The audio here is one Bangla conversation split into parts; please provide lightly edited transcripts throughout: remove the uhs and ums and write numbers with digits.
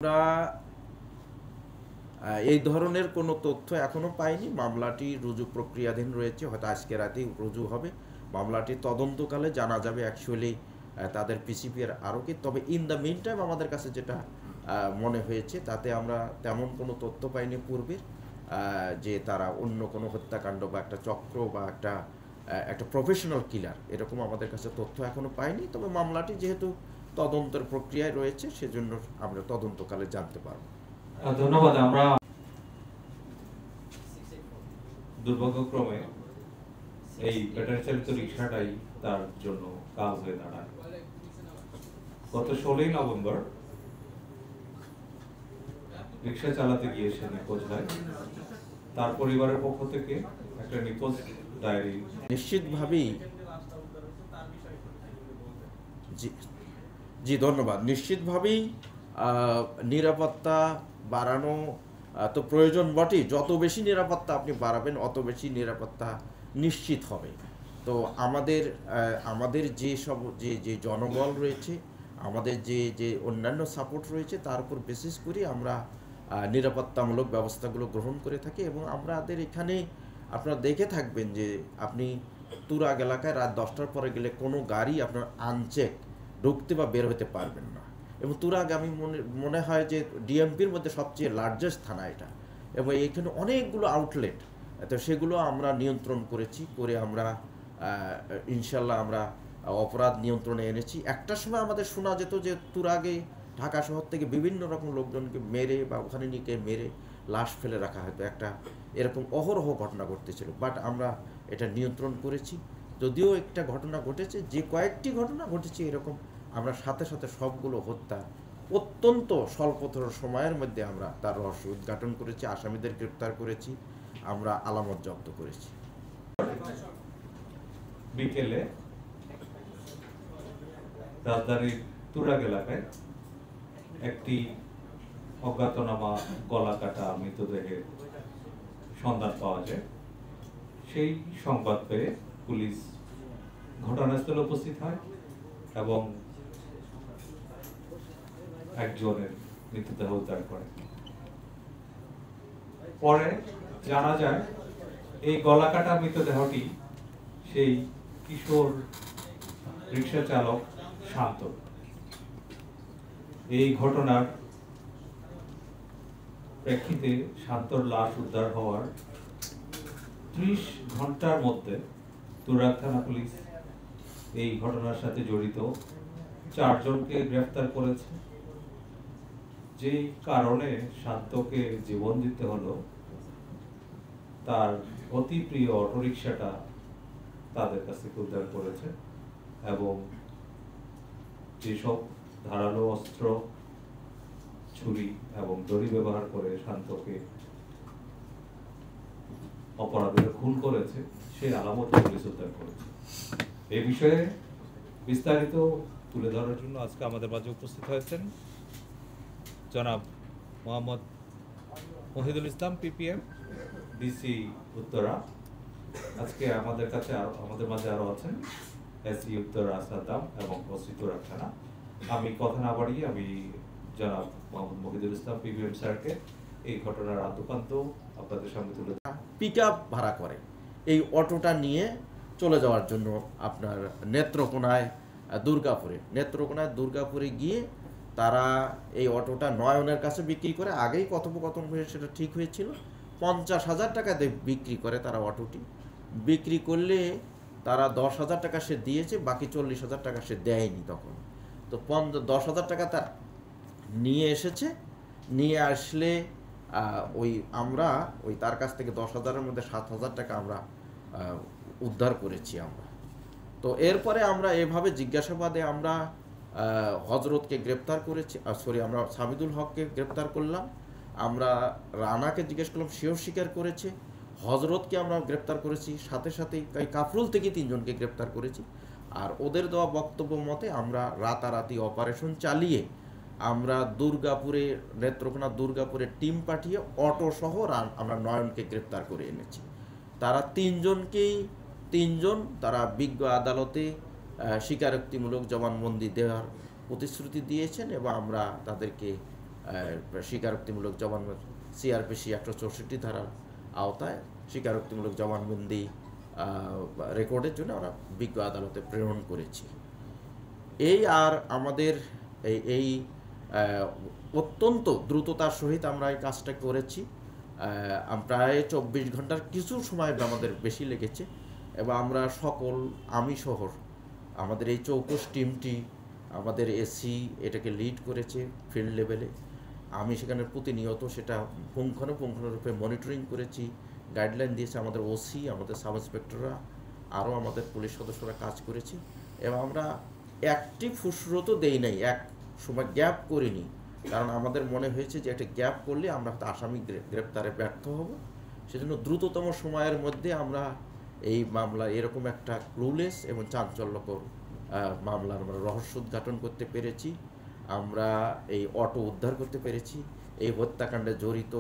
আমরা এই ধরনের কোনো তথ্য এখনো পাইনি। মামলাটি রুজু প্রক্রিয়াধীন রয়েছে, হয়তো আজকে রাতেই রুজু হবে। মামলাটি তদন্তকালে জানা যাবে অ্যাকচুয়ালি তাদের পিসিপির আরও কি। তবে ইন দ্য মিন টাইম আমাদের কাছে যেটা মনে হয়েছে তাতে আমরা তেমন কোনো তথ্য পাইনি পূর্বের, যে তারা অন্য কোনো হত্যাকাণ্ড বা একটা চক্র বা একটা প্রফেশনাল কিলার, এরকম আমাদের কাছে তথ্য এখনো পাইনি। তবে মামলাটি যেহেতু তদন্তের প্রক্রিয়ায় রয়েছে সেজন্য আমরা তদন্তকালে জানতে পারব। ধন্যবাদ। আমরা দুর্ভাগ্যক্রমে এই ব্যাটারি চালিত রিক্সাটাই তার জন্য কাজ হয়ে দাঁড়ায়। গত 16ই নভেম্বর রিক্সা চালাতে গিয়ে সে নিখোঁজ হয়। তার পরিবারের পক্ষ থেকে একটা নিখোঁজ ডায়েরি নিশ্চিতভাবেই জি ধন্যবাদ। নিশ্চিতভাবেই নিরাপত্তা বাড়ানো তো প্রয়োজন বটেই। যত বেশি নিরাপত্তা আপনি বাড়াবেন অত বেশি নিরাপত্তা নিশ্চিত হবে। তো আমাদের যে জনবল রয়েছে, আমাদের যে অন্যান্য সাপোর্ট রয়েছে, তার উপর বেসিস করে আমরা নিরাপত্তামূলক ব্যবস্থাগুলো গ্রহণ করে থাকি। এবং আমাদের এখানে আপনারা দেখে থাকবেন যে আপনি তুরাগ এলাকায় রাত 10টার পরে গেলে কোনো গাড়ি আপনার আনচেক ঢুকতে বা বের হতে পারবেন না। এবং তুরাগ আমি মনে হয় যে ডিএমপির মধ্যে সবচেয়ে লার্জেস্ট থানা এটা, এবং এখানে অনেকগুলো আউটলেট, তো সেগুলো আমরা নিয়ন্ত্রণ করে আমরা ইনশাল্লাহ আমরা অপরাধ নিয়ন্ত্রণে এনেছি। একটা সময় আমাদের শোনা যেত যে তুরাগে ঢাকা শহর থেকে বিভিন্ন রকম লোকজনকে মেরে বা ওখানে নিয়ে মেরে লাশ ফেলে রাখা হতো, এরকম অহরহ ঘটনা ঘটতেছিল। বাট আমরা এটা নিয়ন্ত্রণ করেছি। যদিও একটা ঘটনা ঘটেছে, যে কয়েকটি ঘটনা ঘটেছে এরকম, আমরা সাথে সাথে সবগুলো হত্যা অত্যন্ত স্বল্পতর সময়ের মধ্যে আমরা তার রহস্য উদ্ঘাটন করেছি, আসামিদের গ্রেপ্তার করেছি, আমরা আলামত জব্দ করেছি। বিকেলে রাজধানীর তুরাগ এলাকায় একটি অজ্ঞাতনামা গলা কাটা মৃতদেহের সন্ধান পাওয়া যায়। সেই সংবাদ পেয়ে পুলিশ ঘটনাস্থলে উপস্থিত হয় এবং একজনের মৃতদেহ উদ্ধার করে। পরে জানা যায় এই গলা কাটা মৃতদেহটি সেই কিশোর রিক্সা চালক শান্ত। এই ঘটনার প্রেক্ষিতে শান্তর লাশ উদ্ধার হওয়ার 30 ঘন্টার মধ্যে তুরাগ থানা পুলিশ এই ঘটনার সাথে জড়িত 4 জনকে গ্রেফতার করেছে। যে কারণে শান্তকে জীবন দিতে হলো, তার অতি প্রিয় অটোরিকশাটা তাদের কাছ থেকে উদ্ধার করেছে এবং যেসব ধারালো অস্ত্র, ছুরি এবং দড়ি ব্যবহার করে শান্তকে অপরাধীরা খুন করেছে সেই আলামত পুলিশ উদ্ধার করেছে। এই বিষয়ে বিস্তারিত তুলে ধরার জন্য আজকে আমাদের মাঝে উপস্থিত হয়েছেন জনাব মোহাম্মদ মহিদুল ইসলাম, পিপিএম, ডিসি উত্তরা। আজকে আমাদের মাঝে আরো আছেন এসি উত্তরা সাদ্দাম এবং ওসি তুরাগ থানা। আমি কথা না বাড়িয়ে আমি জনাব মোহাম্মদ মহিদুল ইসলাম, পিপিএম স্যারকে এই ঘটনার আদ্যোপান্ত আপনাদের সামনে তুলে পিকআপ ভাড়া করে এই অটোটা নিয়ে চলে যাওয়ার জন্য আপনার নেত্রকোনায় দুর্গাপুরে গিয়ে তারা এই অটোটা নয়নের কাছে বিক্রি করে। আগেই কথোপকথন হয়ে সেটা ঠিক হয়েছিল। 50,000 টাকা দিয়ে বিক্রি করে তারা অটোটি। বিক্রি করলে তারা 10,000 টাকা সে দিয়েছে, বাকি 40,000 টাকা সে দেয়নি তখন। তো 10,000 টাকা তার নিয়ে এসেছে। নিয়ে আসলে আমরা তার কাছ থেকে 10,000-এর মধ্যে 7,000 টাকা আমরা উদ্ধার করেছি আমরা। তো এরপরে আমরা এভাবে জিজ্ঞাসাবাদে আমরা হজরতকে গ্রেপ্তার করেছি, আমরা সামিদুল হককে গ্রেপ্তার করলাম। আমরা রানাকে জিজ্ঞেস করলাম, সেও স্বীকার করেছে। হজরতকে আমরা গ্রেপ্তার করেছি, সাথে সাথে কাফরুল থেকে 3 জনকে গ্রেপ্তার করেছি। আর ওদের দেওয়া বক্তব্য মতে আমরা রাতারাতি অপারেশন চালিয়ে আমরা দুর্গাপুরে টিম পাঠিয়ে অটো সহ আমরা নয়নকে গ্রেপ্তার করে এনেছি। তারা 3জন তারা বিজ্ঞ আদালতে স্বীকারোক্তিমূলক জবানবন্দি দেওয়ার প্রতিশ্রুতি দিয়েছেন এবং আমরা তাদেরকে স্বীকারোক্তিমূলক জবানবন্দি সিআরপিসি 164 ধারার আওতায় স্বীকারোক্তিমূলক জবানবন্দি রেকর্ডের জন্য আমরা বিজ্ঞ আদালতে প্রেরণ করেছি। এই আর আমাদের এই অত্যন্ত দ্রুততার সহিত আমরা এই কাজটা করেছি। প্রায় 24 ঘন্টার কিছু সময় আমাদের বেশি লেগেছে এবং আমরা সকল আমি সহ আমাদের এই চৌকস টিমটি আমাদের এসি এটাকে লিড করেছে ফিল্ড লেভেলে। আমি সেখানে প্রতিনিয়ত সেটা পুঙ্খানুপুঙ্খরূপে মনিটরিং করেছি, গাইডলাইন দিয়েছে আমাদের ওসি, আমাদের সাব ইন্সপেক্টররা, আরও আমাদের পুলিশ সদস্যরা কাজ করেছি এবং আমরা একটি ফুসরো তো দেই নাই, এক সময় গ্যাপ করিনি, কারণ আমাদের মনে হয়েছে যে একটা গ্যাপ করলে আমরা হয়তো আসামি গ্রেপ্তারে ব্যর্থ হব। সেজন্য দ্রুততম সময়ের মধ্যে আমরা এই মামলা এরকম একটা ক্লুলেস এবং চাঞ্চল্যকর মামলার আমরা রহস্য উদ্ঘাটন করতে পেরেছি। আমরা এই অটো উদ্ধার করতে পেরেছি। এই হত্যাকাণ্ডে জড়িত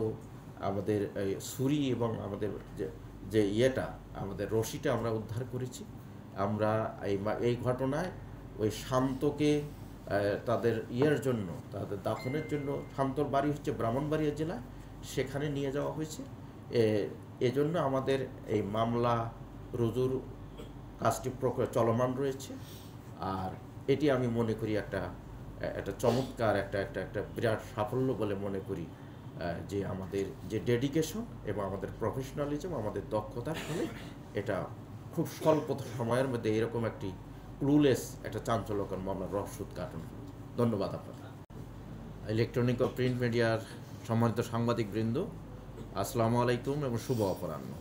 আমাদের এই ছুরি এবং আমাদের যে আমাদের রশিটা আমরা উদ্ধার করেছি। আমরা এই ঘটনায় ওই শান্তকে তাদের জন্য, তাদের দাফনের জন্য, শান্তর বাড়ি হচ্ছে ব্রাহ্মণবাড়িয়া জেলা, সেখানে নিয়ে যাওয়া হয়েছে। এজন্য আমাদের এই মামলা রুজুর কাজটি চলমান রয়েছে। আর এটি আমি মনে করি একটা চমৎকার একটা বিরাট সাফল্য বলে মনে করি, যে আমাদের যে ডেডিকেশন এবং আমাদের প্রফেশনালিজম, আমাদের দক্ষতার ফলে এটা খুব স্বল্প সময়ের মধ্যে এরকম একটি ক্লুলেস একটা চাঞ্চল্যকর মামলার রহস্য উদ্ঘাটন। ধন্যবাদ আপনাদের। ইলেকট্রনিক ও প্রিন্ট মিডিয়ার সম্মানিত সাংবাদিকবৃন্দ, আসসালামু আলাইকুম এবং শুভ অপরাহ্ন।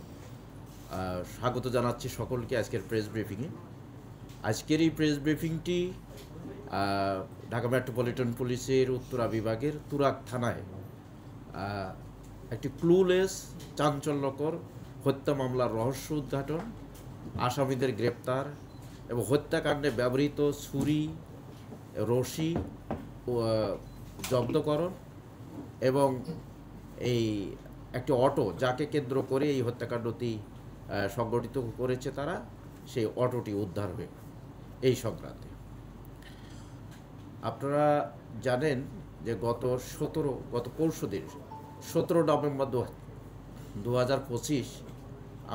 স্বাগত জানাচ্ছি সকলকে আজকের প্রেস ব্রিফিংয়ে। আজকের এই প্রেস ব্রিফিংটি ঢাকা মেট্রোপলিটন পুলিশের উত্তরা বিভাগের তুরাগ থানায় একটি ক্লুলেস চাঞ্চল্যকর হত্যা মামলার রহস্য উদ্ঘাটন, আসামিদের গ্রেপ্তার এবং হত্যাকাণ্ডে ব্যবহৃত ছুরি, রশি জব্দকরণ এবং এই একটি অটো যাকে কেন্দ্র করে এই হত্যাকাণ্ডটি সংগঠিত করেছে তারা, সেই অটোটি উদ্ধার হয়ে এই সংক্রান্তে। আপনারা জানেন যে গত পরশু দিন 17 নভেম্বর 2025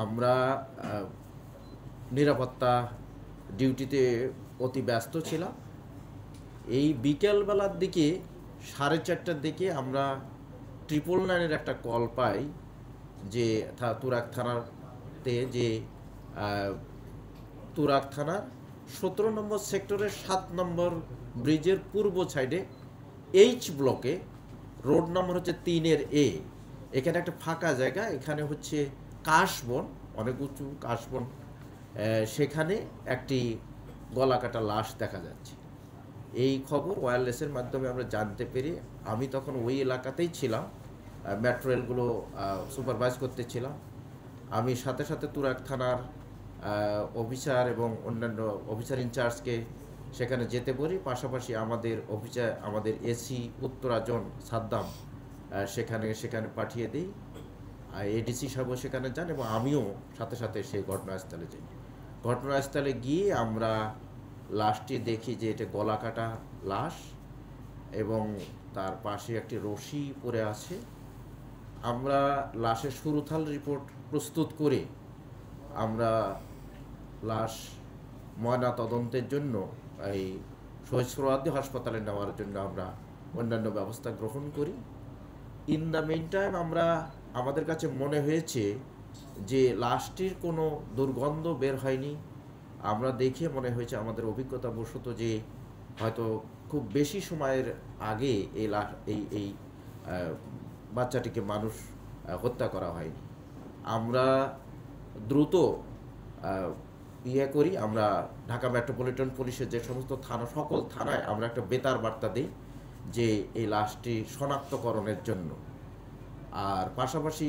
আমরা নিরাপত্তা ডিউটিতে অতি ব্যস্ত ছিলাম। এই বিকেলবেলার দিকে 4:30টার দিকে আমরা 999-এর একটা কল পাই যে তুরাগ থানাতে, যে তুরাগ থানার 17 নম্বর সেক্টরের 7 নম্বর ব্রিজের পূর্ব সাইডে এইচ ব্লকে, রোড নম্বর হচ্ছে 3-এর A, এখানে একটা ফাঁকা জায়গা, এখানে হচ্ছে কাশবন, অনেক উঁচু কাশবন, সেখানে একটি গলাকাটা লাশ দেখা যাচ্ছে। এই খবর ওয়্যারলেসের মাধ্যমে আমরা জানতে পেরে আমি তখন ওই এলাকাতেই ছিলাম, মেট্রো রেলগুলো সুপারভাইজ করতেছিলাম। আমি সাথে সাথে তুরাগ থানার অফিসার এবং অন্যান্য অফিসার ইনচার্জকে সেখানে যেতে বলি, পাশাপাশি আমাদের এসি উত্তরা জোন সাদ্দাম সেখানে পাঠিয়ে দিই। এডিসি সাহেবও সেখানে যান এবং আমিও সাথে সাথে সেই ঘটনাস্থলে যাই। ঘটনাস্থলে গিয়ে আমরা লাশটি দেখি যে এটা গলাকাটা লাশ এবং তার পাশে একটি রশি পড়ে আছে। আমরা লাশের সুরুথাল রিপোর্ট প্রস্তুত করে আমরা লাশ ময়না তদন্তের জন্য এই শহীদ সোহরাওয়ার্দী হাসপাতালে নেওয়ার জন্য আমরা অন্যান্য ব্যবস্থা গ্রহণ করি। ইন দ্য মেইন টাইম আমাদের কাছে মনে হয়েছে যে লাশটির কোনো দুর্গন্ধ বের হয়নি। আমরা দেখে মনে হয়েছে আমাদের অভিজ্ঞতা বশত যে হয়তো খুব বেশি সময়ের আগে এই বাচ্চাটিকে মানুষ হত্যা করা হয়নি। আমরা দ্রুত করি, আমরা ঢাকা মেট্রোপলিটন পুলিশের যে সমস্ত থানা, সকল থানায় আমরা একটা বেতার বার্তা দিই যে এই লাশটি শনাক্তকরণের জন্য। আর পাশাপাশি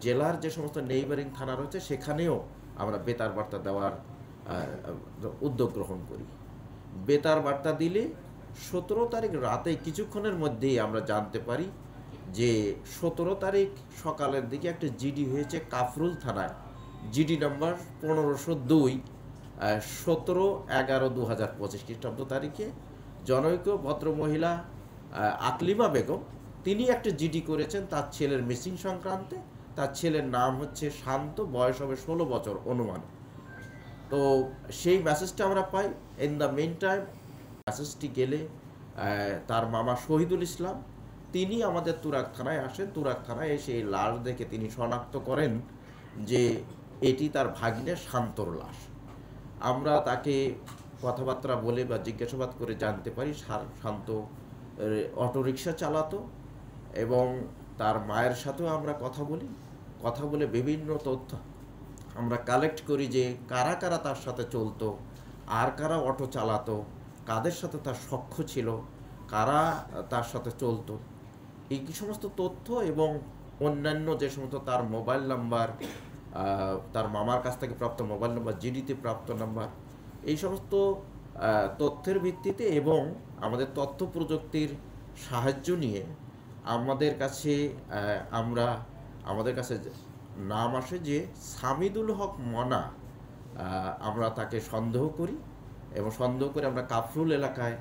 জেলার যে সমস্ত নেইবারিং থানা রয়েছে সেখানেও আমরা বেতার বার্তা দেওয়ার উদ্যোগ গ্রহণ করি। বেতার বার্তা দিলে 17 তারিখ রাতে কিছুক্ষণের মধ্যেই আমরা জানতে পারি যে 17 তারিখ সকালের দিকে একটা জিডি হয়েছে কাফরুল থানায়, জিডি নাম্বার 1502 17/11/2025 খ্রিস্টাব্দ তারিখে জনৈক ভদ্রমহিলা আকলিমা বেগম তিনি একটা জিডি করেছেন তার ছেলের মিসিং সংক্রান্তে। তার ছেলের নাম হচ্ছে শান্ত, বয়স হবে 16 বছর অনুমান। তো সেই মেসেজটা আমরা পাই। ইন দ্য মেইন টাইম মেসেজটি গেলে তার মামা শহীদুল ইসলাম তিনি আমাদের তুরাগ থানায় আসেন। তুরাগ থানায় এসে এই লাশ দেখে তিনি শনাক্ত করেন যে এটি তার ভাগ্নের শান্তর লাশ। আমরা তাকে কথাবার্তা বলে বা জিজ্ঞাসাবাদ করে জানতে পারি শান্ত অটোরিকশা চালাতো, এবং তার মায়ের সাথেও আমরা কথা বলে বিভিন্ন তথ্য আমরা কালেক্ট করি যে কারা কারা তার সাথে চলতো, আর কারা অটো চালাতো, কাদের সাথে তার সখ্য ছিল, কারা তার সাথে চলতো, এই সমস্ত তথ্য এবং অন্যান্য যে সমস্ত তার মোবাইল নাম্বার, তার মামার কাছ থেকে প্রাপ্ত মোবাইল নাম্বার, জিডিতে প্রাপ্ত নাম্বার, এই সমস্ত তথ্যের ভিত্তিতে এবং আমাদের তথ্য প্রযুক্তির সাহায্য নিয়ে আমাদের কাছে নাম আসে যে সামিদুল হক মনা। আমরা তাকে সন্দেহ করি এবং সন্দেহ করে আমরা কাফরুল এলাকায়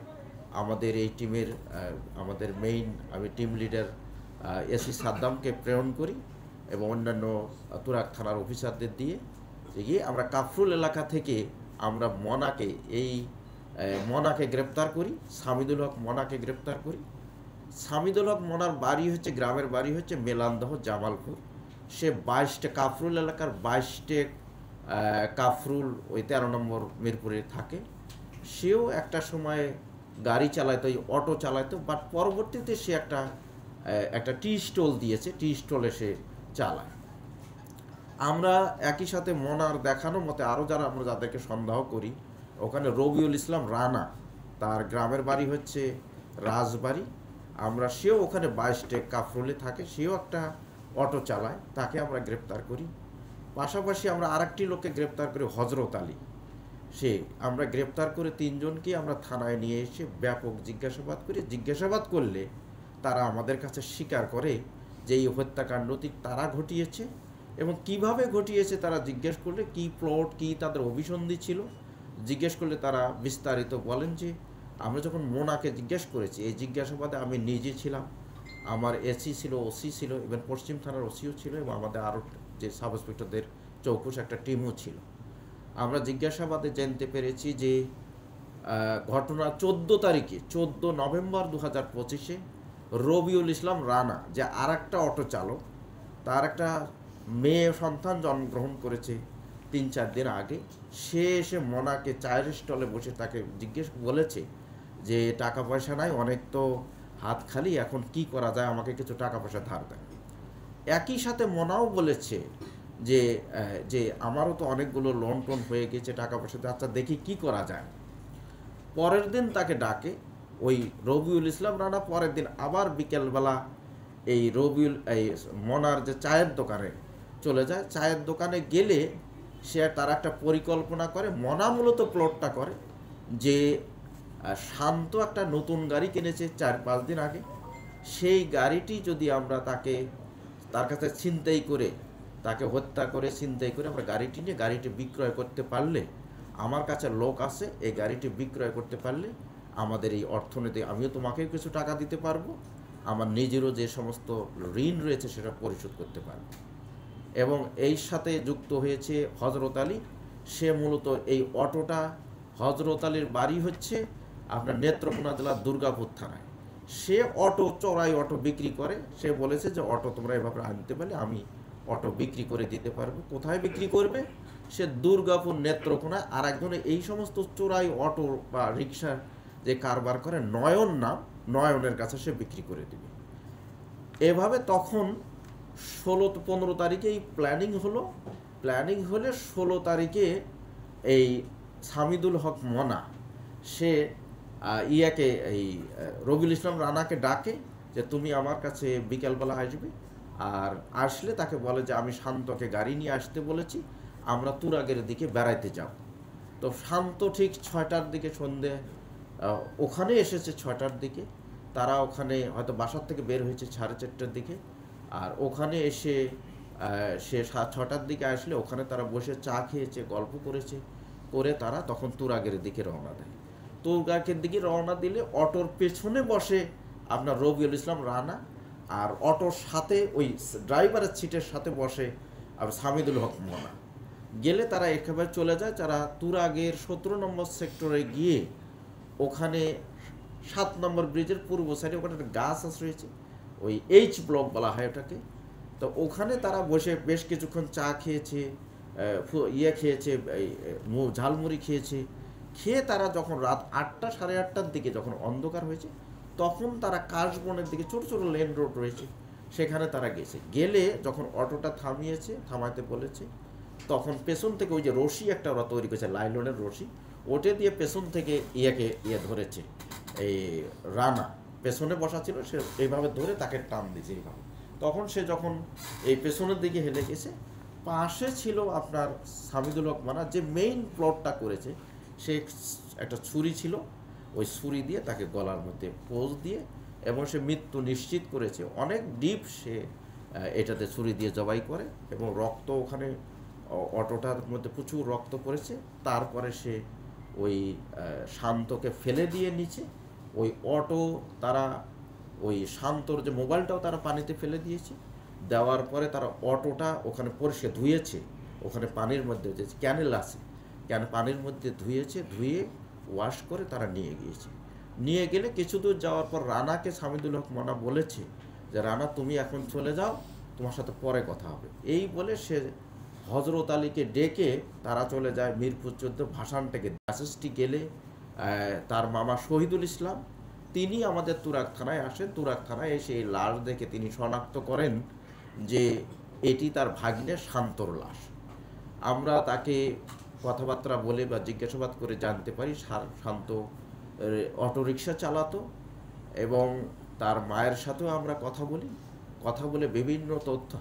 আমাদের এই টিমের আমাদের আমি টিম লিডার এসি সাদ্দামকে প্রেরণ করি এবং অন্যান্য তুরাগ থানার অফিসারদের দিয়ে আমরা কাফরুল এলাকা থেকে আমরা মনাকে গ্রেপ্তার করি, সামিদুল হক মনাকে গ্রেপ্তার করি। সামিদুল হক মনার বাড়ি হচ্ছে, গ্রামের বাড়ি হচ্ছে মেলান্দহ জামালপুর। সে 22টে কাফরুল এলাকার 22টে কাফরুল ওই 13 নম্বর মিরপুরে থাকে। সেও একটা সময় গাড়ি চালাইতো, অটো চালাইতো, বাট পরবর্তীতে সে একটা টি স্টল দিয়েছে, টি স্টলে সে চালায়। আমরা একই সাথে মনার দেখানো মতে আরও আমরা যাদেরকে সন্দেহ করি, ওখানে রবিউল ইসলাম রানা, তার গ্রামের বাড়ি হচ্ছে রাজবাড়ি। সেও ওখানে 22টে কাফরুলে থাকে, সেও একটা অটো চালায়, তাকে আমরা গ্রেপ্তার করি। পাশাপাশি আমরা আরেকটি লোককে গ্রেপ্তার করি, হজরত আলী। আমরা গ্রেপ্তার করে 3 জনকে আমরা থানায় নিয়ে এসে ব্যাপক জিজ্ঞাসাবাদ করলে তারা আমাদের কাছে স্বীকার করে যে এই হত্যাকাণ্ডটি তারা ঘটিয়েছে এবং কিভাবে ঘটিয়েছে। তারা জিজ্ঞেস করলে কি প্লট, কি তাদের অভিসন্ধি ছিল, জিজ্ঞেস করলে তারা বিস্তারিত বলেন যে আমরা যখন মোনাকে জিজ্ঞেস করেছি, এই জিজ্ঞাসাবাদে আমি নিজে ছিলাম, আমার এসি ছিল, ওসি ছিল, ইভেন পশ্চিম থানার ওসিও ছিল, এবং আমাদের আরও যে সাব ইন্সপেক্টরদের চৌকুশ একটা টিমও ছিল। আমরা জিজ্ঞাসাবাদে জানতে পেরেছি যে ঘটনা 14 নভেম্বর 2025-এ রবিউল ইসলাম রানা, যে আর একটা অটো চালক, তার একটা মেয়ে সন্তান জন্মগ্রহণ করেছে 3-4 দিন আগে, সে এসে মনাকে চায়ের স্টলে বসে তাকে বলেছে যে টাকা পয়সা নাই, অনেক তো হাত খালি, এখন কি করা যায়, আমাকে কিছু টাকা পয়সা ধার দেন। একই সাথে মনাও বলেছে যে আমারও তো অনেকগুলো লোন টোন হয়ে গেছে, টাকা পয়সা, আচ্ছা দেখি কি করা যায়। পরের দিন তাকে ডাকে ওই রবিউল ইসলাম রানা। পরের দিন আবার বিকেলবেলা এই মনার যে চায়ের দোকানে চলে যায়। চায়ের দোকানে গেলে সে তার একটা পরিকল্পনা করে। মনা মূলত প্লটটা করে যে শান্ত একটা নতুন গাড়ি কিনেছে 4-5 দিন আগে, সেই গাড়িটি যদি আমরা তার কাছে ছিনতাই করে, তাকে হত্যা করে ছিনতাই করে আমরা গাড়িটি বিক্রয় করতে পারলে, আমার কাছে লোক আছে, এই গাড়িটি বিক্রয় করতে পারলে আমাদের এই অর্থনীতি, আমিও তোমাকেও কিছু টাকা দিতে পারবো, আমার নিজেরও যে সমস্ত ঋণ রয়েছে সেটা পরিশোধ করতে পারবো। এবং এই সাথে যুক্ত হয়েছে হজরত আলী। সে মূলত এই অটোটা, হজরত আলীর বাড়ি হচ্ছে আপনার নেত্রকোনা জেলার দুর্গাপুর থানায়। সে চড়াই অটো বিক্রি করে। সে বলেছে যে অটো তোমরা এভাবে আনতে পারলে আমি অটো বিক্রি করে দিতে পারবো। কোথায় বিক্রি করবে? সে দুর্গাপুর, নেত্রকোনা। আর একজনে এই সমস্ত চোরাই অটো বা রিক্সার যে কারবার করে, নয়নের কাছে সে বিক্রি করে দিবে। এভাবে তখন 15 তারিখে এই প্ল্যানিং হলে 16 তারিখে এই সামিদুল হক মনা সে রবিউল ইসলাম রানাকে ডাকে যে তুমি আমার কাছে বিকেলবেলা আসবে, আর আসলে তাকে বলে যে আমি শান্তকে গাড়ি নিয়ে আসতে বলেছি, আমরা তুরাগের দিকে বেড়াইতে যাব। তো শান্ত ঠিক 6টার দিকে সন্ধে ওখানে এসেছে। 6টার দিকে তারা ওখানে হয়তো বাসার থেকে বের হয়েছে 4:30টার দিকে, আর ওখানে এসে সে 6টার দিকে আসলে ওখানে তারা বসে চা খেয়েছে, গল্প করে তারা তখন তুরাগের দিকে রওনা দেয়। তুরাগের দিকে রওনা দিলে অটোর পেছনে বসে আপনার রবিউল ইসলাম রানা, আর অটোর সাথে ওই ড্রাইভারের সিটের সাথে বসে আর সামিদুল হক মনা। গেলে তারা একেবারে চলে যায়, তারা তুরাগের 17 নম্বর সেক্টরে গিয়ে ওখানে 7 নম্বর ব্রিজের পূর্ব সাইডে ওখানে একটা গাছ রয়েছে, ওই এইচ ব্লক বলা হয় ওটাকে। তো ওখানে তারা বসে বেশ কিছুক্ষণ চা খেয়েছে, খেয়েছে, ঝালমুড়ি খেয়েছে। খেয়ে তারা যখন রাত 8টা সাড়ে 8টার দিকে যখন অন্ধকার হয়েছে, তখন তারা কাশবনের দিকে ছোটো ছোটো লেন রোড রয়েছে, সেখানে তারা গেলে যখন অটোটা থামাইতে বলেছে, তখন পেছন থেকে ওই যে রশি একটা ওরা তৈরি করেছে, লাইলনের রশি, ওটে দিয়ে পেছন থেকে ধরেছে। এই রানা পেছনে বসা ছিল, সে এইভাবে ধরে তাকে টান দিয়েছে এইভাবে। তখন সে যখন এই পেছনের দিকে হেলে গেছে, পাশে ছিল আপনার সামিদুল হক মানা, যে মেইন প্লটটা করেছে, সে একটা ছুরি ছিল, ওই ছুরি দিয়ে তাকে গলার মধ্যে পোজ দিয়ে, এবং সে মৃত্যু নিশ্চিত করেছে। অনেক ডিপ সে এটাতে ছুরি দিয়ে জবাই করে, এবং রক্ত ওখানে অটোটার মধ্যে প্রচুর রক্ত পড়েছে। তারপরে সে ওই শান্তকে ফেলে দিয়ে নিচে ওই অটো, তারা ওই শান্তর যে মোবাইলটাও তারা পানিতে ফেলে দিয়েছে। দেওয়ার পরে তারা অটোটা ওখানে পরিষ্কার ধুয়েছে, ওখানে পানির মধ্যে যে ক্যানেল আছে, পানির মধ্যে ধুয়ে ওয়াশ করে তারা নিয়ে গেলে কিছু দূর যাওয়ার পর রানাকে সামিদুল হক মনা বলেছে যে, রানা তুমি এখন চলে যাও, তোমার সাথে পরে কথা হবে। এই বলে সে হজরত আলীকে ডেকে তারা চলে যায় মিরপুর 14 ভাসান থেকে। মেসেজটি গেলে তার মামা শহীদুল ইসলাম, তিনি আমাদের তুরাগ থানায় আসেন। তুরাগ থানায় এসে এই লাশ দেখে তিনি শনাক্ত করেন যে এটি তার ভাগ্নের শান্তর লাশ। আমরা তাকে কথাবার্তা বলে বা জিজ্ঞাসাবাদ করে জানতে পারি শান্ত অটোরিকশা চালাতো, এবং তার মায়ের সাথেও আমরা কথা বলে বিভিন্ন তথ্য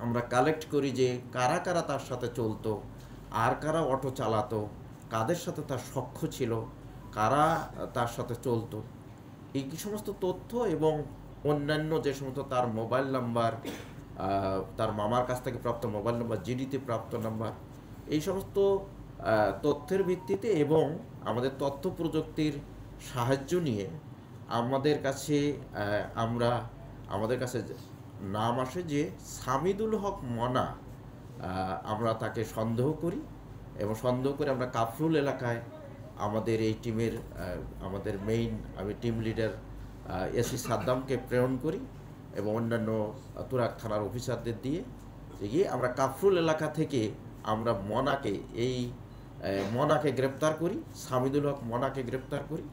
আমরা কালেক্ট করি যে কারা কারা তার সাথে চলতো, আর কারা অটো চালাতো, কাদের সাথে তার সখ্য ছিল, কারা তার সাথে চলতো, এই সমস্ত তথ্য এবং অন্যান্য যে সমস্ত তার মোবাইল নাম্বার, তার মামার কাছ থেকে প্রাপ্ত মোবাইল নাম্বার, জিডিতে প্রাপ্ত নাম্বার, এই সমস্ত তথ্যের ভিত্তিতে এবং আমাদের তথ্য প্রযুক্তির সাহায্য নিয়ে আমাদের কাছে নাম আসে যে সামিদুল হক মনা। আমরা তাকে সন্দেহ করি, এবং সন্দেহ করে আমরা কাফরুল এলাকায় আমাদের এই টিমের আমাদের আমি টিম লিডার এসি সাদ্দামকে প্রেরণ করি, এবং অন্যান্য তুরাগ থানার অফিসারদের দিয়ে আমরা কাফরুল এলাকা থেকে আমরা মনাকে গ্রেপ্তার করি, সামিদুল হক মনাকে গ্রেপ্তার করি।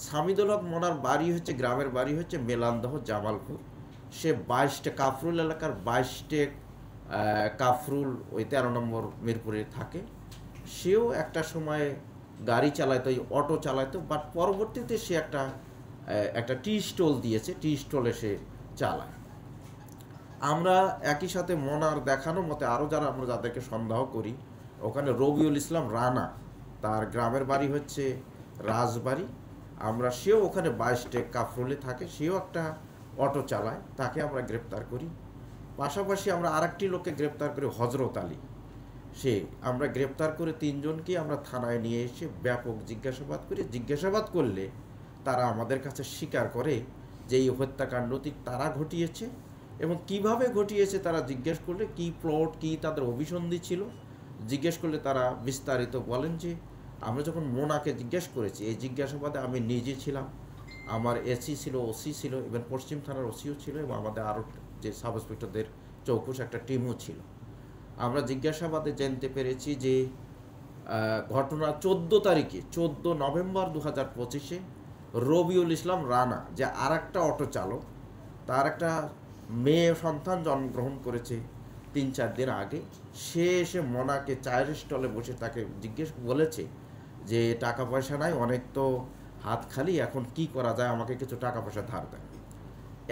সামিদুল হক মনার গ্রামের বাড়ি হচ্ছে মেলান্দহ জামালপুর। সে 22টে কাফরুল এলাকার 22টে কাফরুল ওই 13 নম্বর মিরপুরে থাকে। সেও একটা সময় গাড়ি চালাতো, অটো চালাতো, বাট পরবর্তীতে সে একটা টি স্টল দিয়েছে, টি স্টলে সে চালায়। আমরা একই সাথে মনার দেখানো মতে আরও আমরা যাদেরকে সন্দেহ করি, ওখানে রবিউল ইসলাম রানা, তার গ্রামের বাড়ি হচ্ছে রাজবাড়ি। সেও ওখানে 22টে কাফরুলে থাকে, সেও একটা অটো চালায়, তাকে আমরা গ্রেপ্তার করি। পাশাপাশি আমরা আরেকটি লোককে গ্রেপ্তার করি, হজরত আলী। আমরা গ্রেপ্তার করে 3 জনকে আমরা থানায় নিয়ে এসে ব্যাপক জিজ্ঞাসাবাদ করলে তারা আমাদের কাছে স্বীকার করে যে এই হত্যাকাণ্ডটি তারা ঘটিয়েছে, এবং কিভাবে ঘটিয়েছে তারা জিজ্ঞেস করলে, কি প্লট, কি তাদের অভিসন্ধি ছিল জিজ্ঞেস করলে তারা বিস্তারিত বলেন যে, আমরা যখন মোনাকে জিজ্ঞেস করেছি, এই জিজ্ঞাসাবাদে আমি নিজে ছিলাম, আমার এসি ছিল, ওসি ছিল, এবং পশ্চিম থানার ওসিও ছিল, এবং আমাদের আরও যে সাব ইন্সপেক্টরদের চৌকুশ একটা টিমও ছিল। আমরা জিজ্ঞাসাবাদে জানতে পেরেছি যে ঘটনা 14 নভেম্বর 2025 রবিউল ইসলাম রানা, যে আর একটা অটো চালক, তার একটা মেয়ে সন্তান জন্মগ্রহণ করেছে 3-4 দিন আগে, সে এসে মনাকে চায়ের স্টলে বসে তাকে বলেছে যে টাকা পয়সা নাই, অনেক তো হাত খালি, এখন কি করা যায়, আমাকে কিছু টাকা পয়সা ধার দেয়।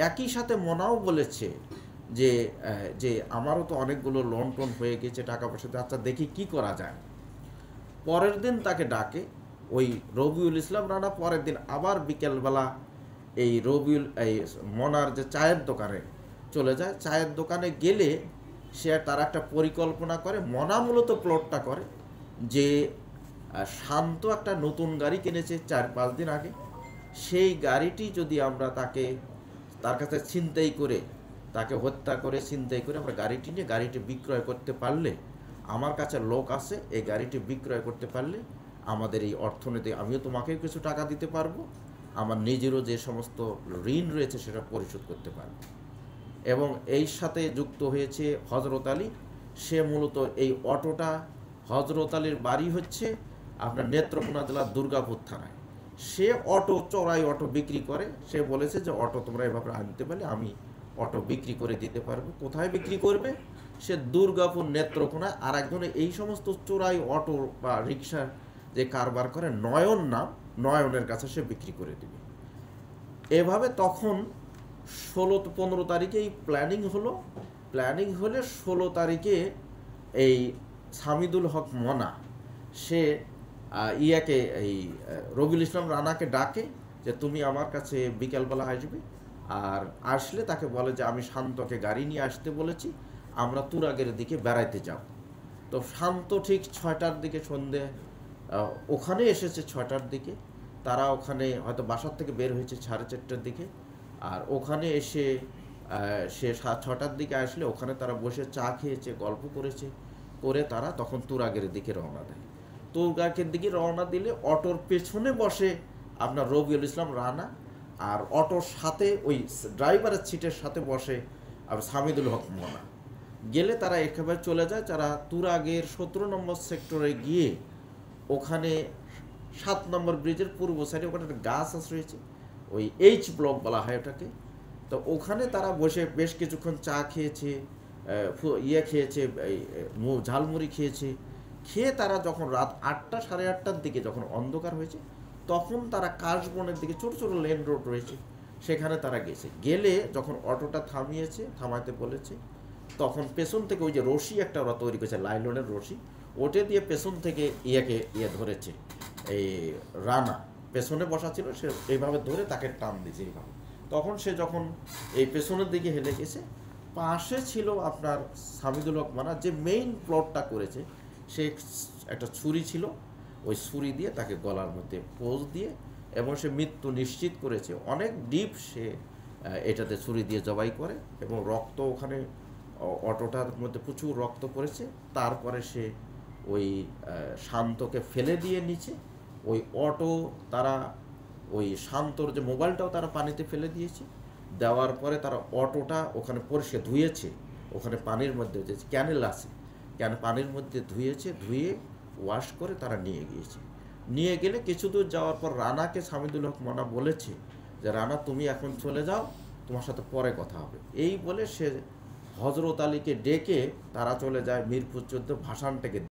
একই সাথে মনাও বলেছে যে আমারও তো অনেকগুলো লোন টোন হয়ে গেছে, টাকা পয়সা, আচ্ছা দেখি কি করা যায়। পরের দিন তাকে ডাকে ওই রবিউল ইসলাম রানা। পরের দিন আবার বিকেলবেলা এই মনার যে চায়ের দোকানে চলে যায়। চায়ের দোকানে গেলে সে তার একটা পরিকল্পনা করে। মনা মূলত প্লটটা করে যে শান্ত একটা নতুন গাড়ি কিনেছে 4-5 দিন আগে, সেই গাড়িটি যদি আমরা তাকে তার কাছে ছিনতাই করে, তাকে হত্যা করে ছিনতাই করে আমরা গাড়িটি নিয়ে গাড়িটি বিক্রয় করতে পারলে, আমার কাছে লোক আছে, এই গাড়িটি বিক্রয় করতে পারলে আমাদের এই অর্থনীতি, আমিও তোমাকেও কিছু টাকা দিতে পারবো, আমার নিজেরও যে সমস্ত ঋণ রয়েছে সেটা পরিশোধ করতে পারবো। এবং এই সাথে যুক্ত হয়েছে হজরত আলী। সে মূলত এই অটোটা, হজরত আলীর বাড়ি হচ্ছে আপনার নেত্রকোনা জেলার দুর্গাপুর থানায়। সে অটো, চড়াই অটো বিক্রি করে। সে বলেছে যে অটো তোমরা এভাবে আনতে পারলে আমি অটো বিক্রি করে দিতে পারবো। কোথায় বিক্রি করবে? সে দুর্গাপুর, নেত্রকোনা। আর একজনে এই সমস্ত চোরাই অটো বা রিক্সার যে কারবার করে, নয়ন নাম, নয়নের কাছে সে বিক্রি করে দিবে। এভাবে তখন 15 তারিখে এই প্ল্যানিং হলো। প্ল্যানিং হলে 16 তারিখে এই সামিদুল হক মনা সে ইয়াকে, এই রবিউল ইসলাম রানাকে ডাকে যে তুমি আমার কাছে বিকেলবেলা আসবে, আর আসলে তাকে বলে যে আমি শান্তকে গাড়ি নিয়ে আসতে বলেছি, আমরা তুরাগের দিকে বেড়াইতে যাব। তো শান্ত ঠিক 6টার দিকে, সন্ধে ওখানে এসেছে 6টার দিকে। তারা ওখানে হয়তো বাসার থেকে বের হয়েছে 4:30টার দিকে। আর ওখানে এসে সে 6টার দিকে আসলে ওখানে তারা বসে চা খেয়েছে, গল্প করেছে, করে তারা তখন তুরাগের দিকে রওনা দেয়। তুরাগের দিকে রওনা দিলে অটোর পেছনে বসে আপনার রবিউল ইসলাম রানা, আর অটোর সাথে ওই ড্রাইভারের সিটের সাথে বসে আর সামিদুল হক মনা। গেলে তারা একেবারে চলে যায়। তারা তুরাগের 17 নম্বর সেক্টরে গিয়ে ওখানে 7 নম্বর ব্রিজের পূর্ব সাইডে ওখানে একটা গাছ রয়েছে, ওই এইচ ব্লক বলা হয় ওটাকে। তো ওখানে তারা বসে বেশ কিছুক্ষণ চা খেয়েছে, খেয়েছে, ঝালমুড়ি খেয়েছে। খেয়ে তারা যখন রাত 8টা, 8:30টার দিকে যখন অন্ধকার হয়েছে, তখন তারা কাশবনের দিকে, ছোটো ছোটো লেন রোড রয়েছে, সেখানে তারা গেছে। গেলে যখন অটোটা থামাতে বলেছে, তখন পেছন থেকে ওই যে রশি একটা ওরা তৈরি করেছে, লাইলনের রশি, ওটে দিয়ে পেছন থেকে ধরেছে। এই রানা পেছনে বসা ছিল, সে এইভাবে ধরে তাকে টান দিয়েছে এইভাবে। তখন সে যখন এই পেছনের দিকে হেলে গেছে, পাশে ছিল আপনার সামিদুল হক মানা, যে মেইন প্লটটা করেছে। সে একটা ছুরি ছিল, ওই ছুরি দিয়ে তাকে গলার মধ্যে পোজ দিয়ে, এবং সে মৃত্যু নিশ্চিত করেছে। অনেক ডিপ সে এটাতে ছুরি দিয়ে জবাই করে, এবং রক্ত ওখানে অটোটার মধ্যে প্রচুর রক্ত পড়েছে। তারপরে সে ওই শান্তকে ফেলে দিয়ে নিচে ওই অটো, তারা ওই শান্তর যে মোবাইলটাও তারা পানিতে ফেলে দিয়েছে। দেওয়ার পরে তারা অটোটা ওখানে পরিষ্কার ধুয়েছে, ওখানে পানির মধ্যে যে ক্যানেল আছে, পানির মধ্যে ধুয়েছে, ধুয়ে ওয়াশ করে তারা নিয়ে গিয়েছে। নিয়ে গেলে কিছু দূর যাওয়ার পর রানাকে সামিদুল হক মনা বলেছে যে রানা তুমি এখন চলে যাও, তোমার সাথে পরে কথা হবে। এই বলে সে হজরত আলীকে ডেকে তারা চলে যায় মিরপুর 14 ভাসানটাকে